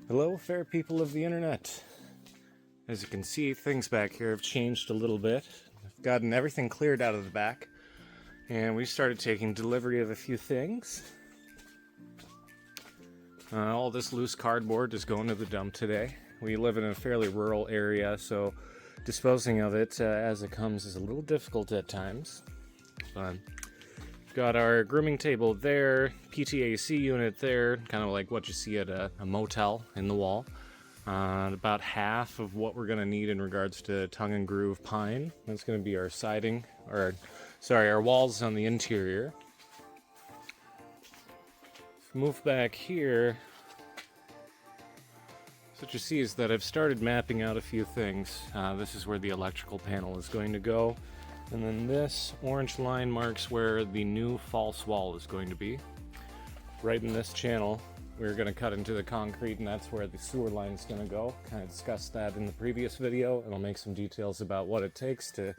Hello, fair people of the internet. As you can see, things back here have changed a little bit. I've gotten everything cleared out of the back, and we started taking delivery of a few things. All this loose cardboard is going to the dump today. We live in a fairly rural area, so disposing of it as it comes is a little difficult at times. Got our grooming table there, PTAC unit there, kind of like what you see at a motel in the wall. About half of what we're going to need in regards to tongue and groove pine. That's going to be our siding, our walls on the interior. Move back here. So what you see is that I've started mapping out a few things. This is where the electrical panel is going to go. And then this orange line marks where the new false wall is going to be. Right in this channel, we're going to cut into the concrete, and that's where the sewer line is going to go. Kind of discussed that in the previous video, and I'll make some details about what it takes to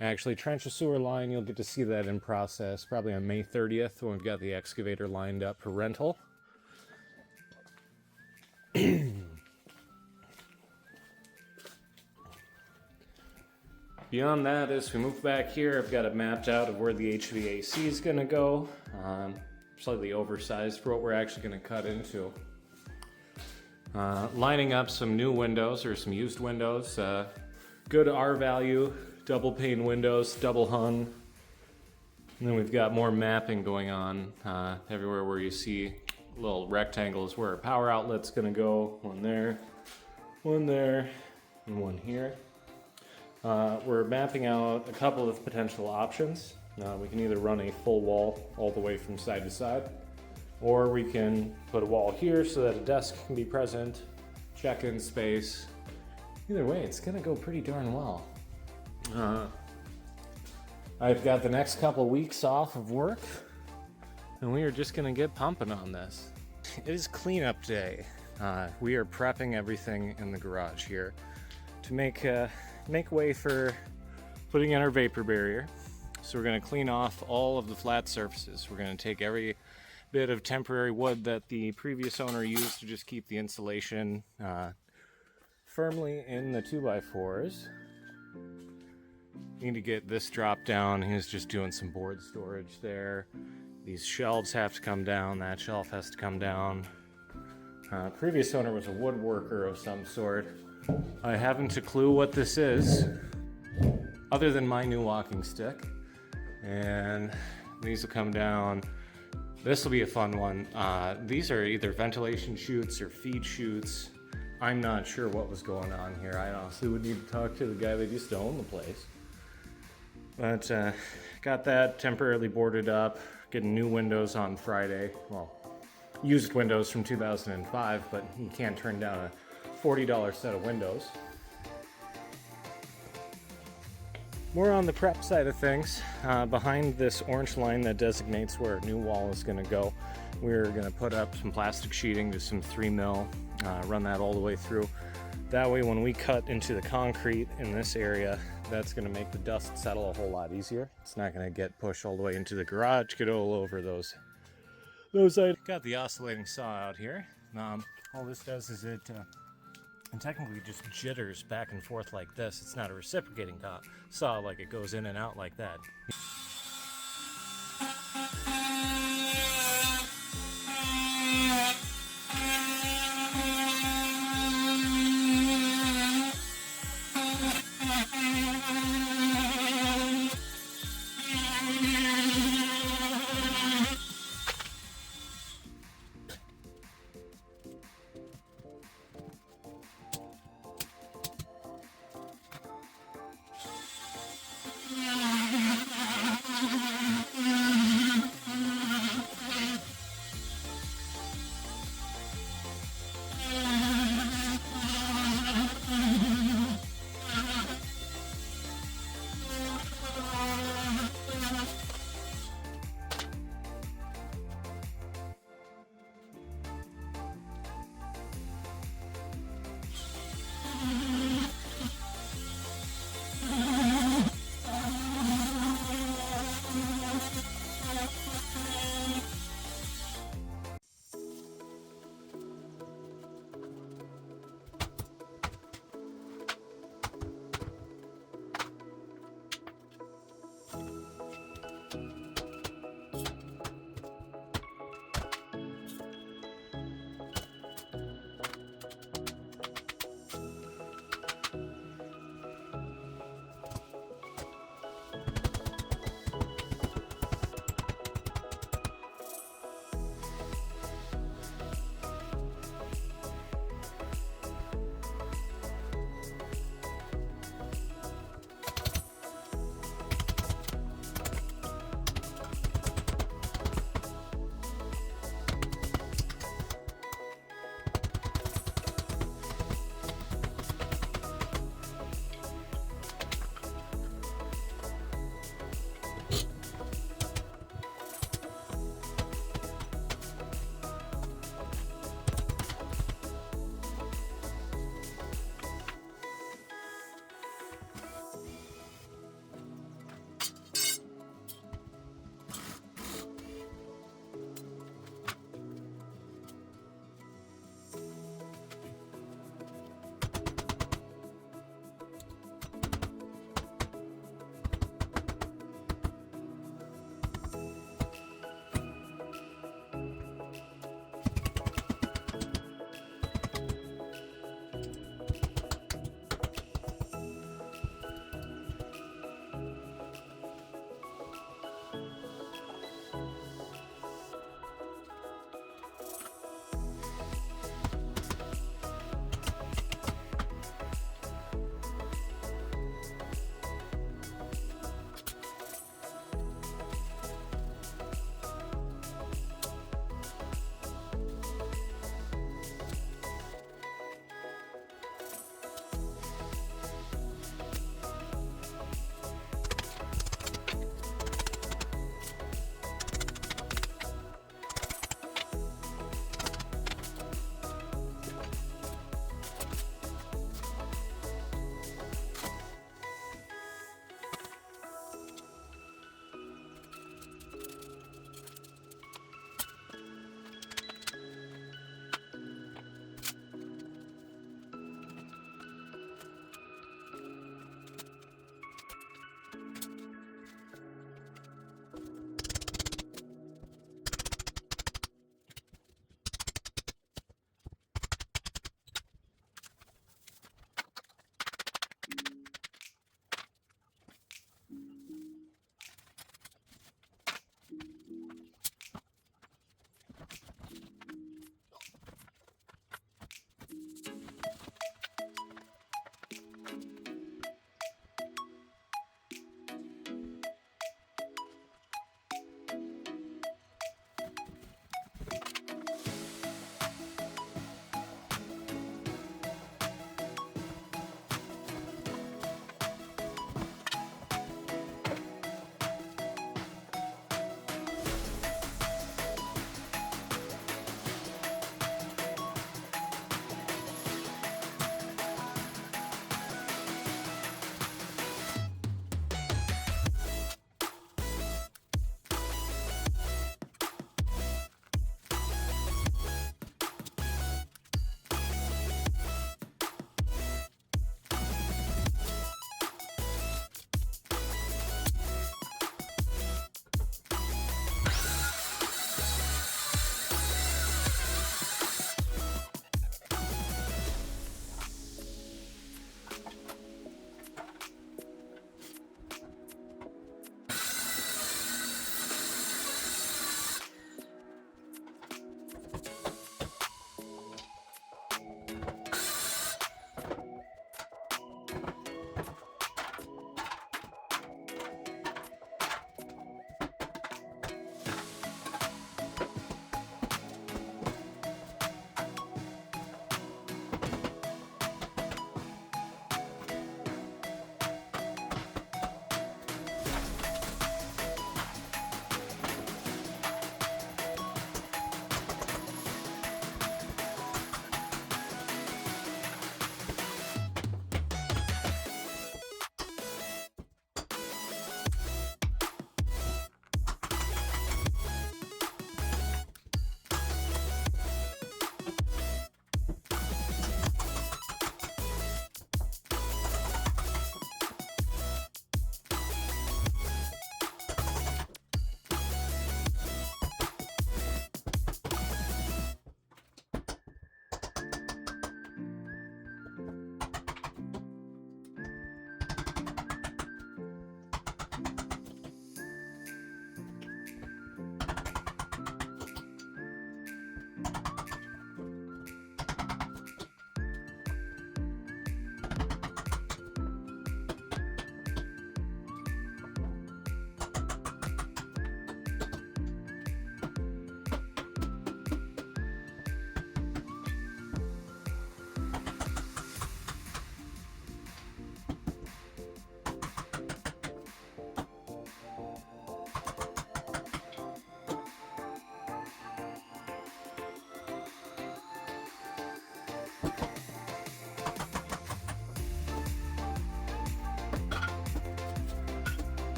actually trench a sewer line. You'll get to see that in process probably on May 30th when we've got the excavator lined up for rental. Beyond that, as we move back here, I've got it mapped out of where the HVAC is going to go. Slightly oversized for what we're actually going to cut into. Lining up some new windows, or some used windows. Good R value, double pane windows, double hung. And then we've got more mapping going on everywhere where you see little rectangles where our power outlet's going to go. One there, and one here. We're mapping out a couple of potential options. We can either run a full wall all the way from side to side, or we can put a wall here so that a desk can be present, check-in space. Either way, it's gonna go pretty darn well. I've got the next couple weeks off of work, and we are just gonna get pumping on this. It is cleanup day. We are prepping everything in the garage here to make way for putting in our vapor barrier. So we're going to clean off all of the flat surfaces. We're going to take every bit of temporary wood that the previous owner used to just keep the insulation firmly in the 2x4s. Need to get this drop down. He was just doing some board storage there. These shelves have to come down. That shelf has to come down. Previous owner was a woodworker of some sort. I haven't a clue what this is, other than my new walking stick. And these will come down. This will be a fun one. These are either ventilation chutes or feed chutes. I'm not sure what was going on here. I honestly would need to talk to the guy that used to own the place. But got that temporarily boarded up, getting new windows on Friday. Well, used windows from 2005, but you can't turn down a $40 set of windows. More on the prep side of things. Behind this orange line that designates where a new wall is going to go, we're going to put up some plastic sheeting, just some 3mm, run that all the way through. That way when we cut into the concrete in this area, that's going to make the dust settle a whole lot easier. It's not going to get pushed all the way into the garage, get all over those items. Got the oscillating saw out here. All this does is it technically just jitters back and forth like this. It's not a reciprocating saw, like it goes in and out like that.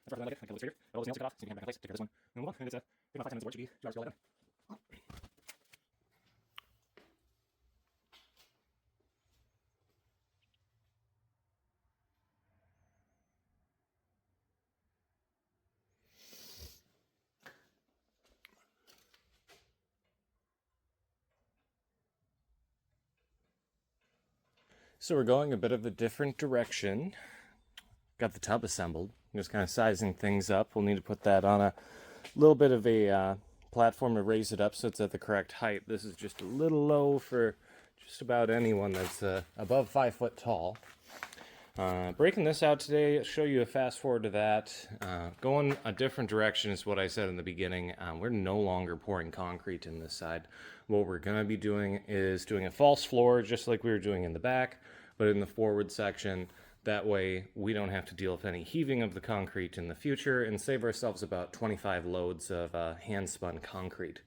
That's I like it. I can illustrate it. All those nails get off, so you can have back in place. Take care of this one. And move on. And it's take about 5 10 minutes of work. Should be 2 hours to go done. So we're going a bit of a different direction. Got the tub assembled. Just kind of sizing things up. We'll need to put that on a little bit of a platform to raise it up so it's at the correct height. This is just a little low for just about anyone that's above 5 foot tall. Breaking this out today, show you a fast forward to that. Going a different direction is what I said in the beginning. We're no longer pouring concrete in this side. What we're going to be doing is doing a false floor just like we were doing in the back, but in the forward section. That way we don't have to deal with any heaving of the concrete in the future and save ourselves about 25 loads of hand-spun concrete.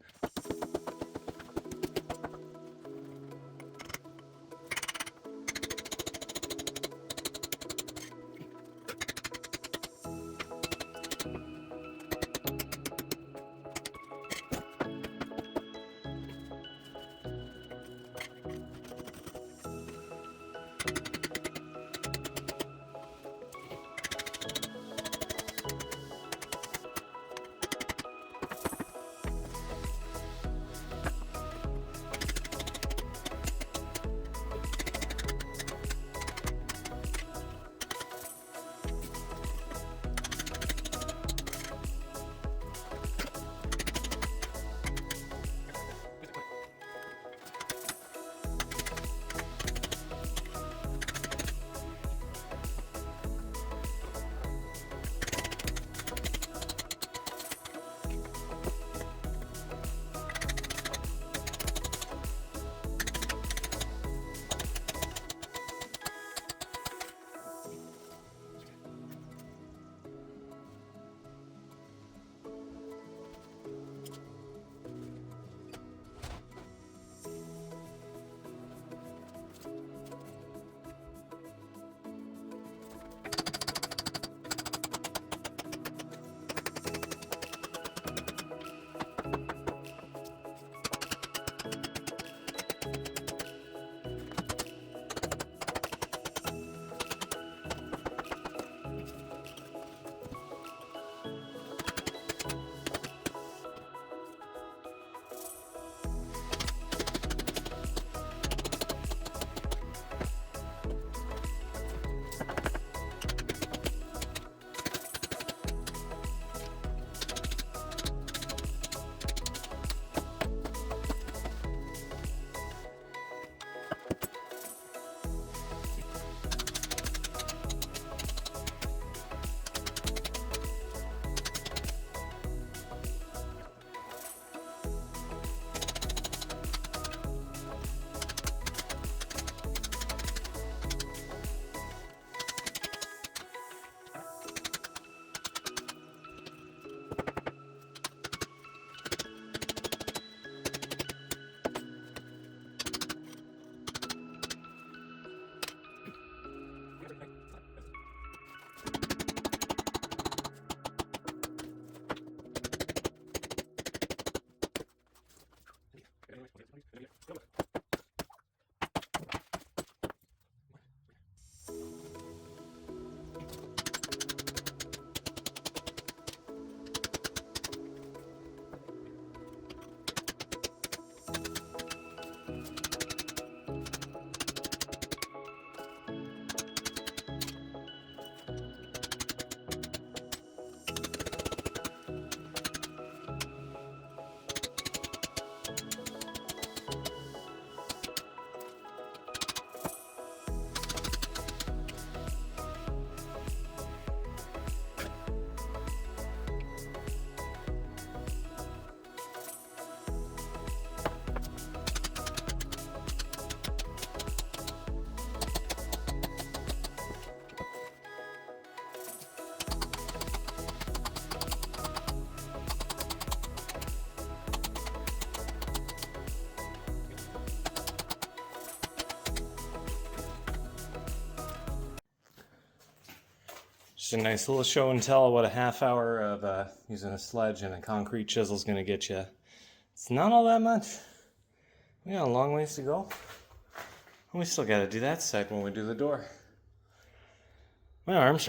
Just a nice little show and tell of what a half hour of using a sledge and a concrete chisel is going to get you. It's not all that much. We got a long ways to go. And we still got to do that side when we do the door. My arms are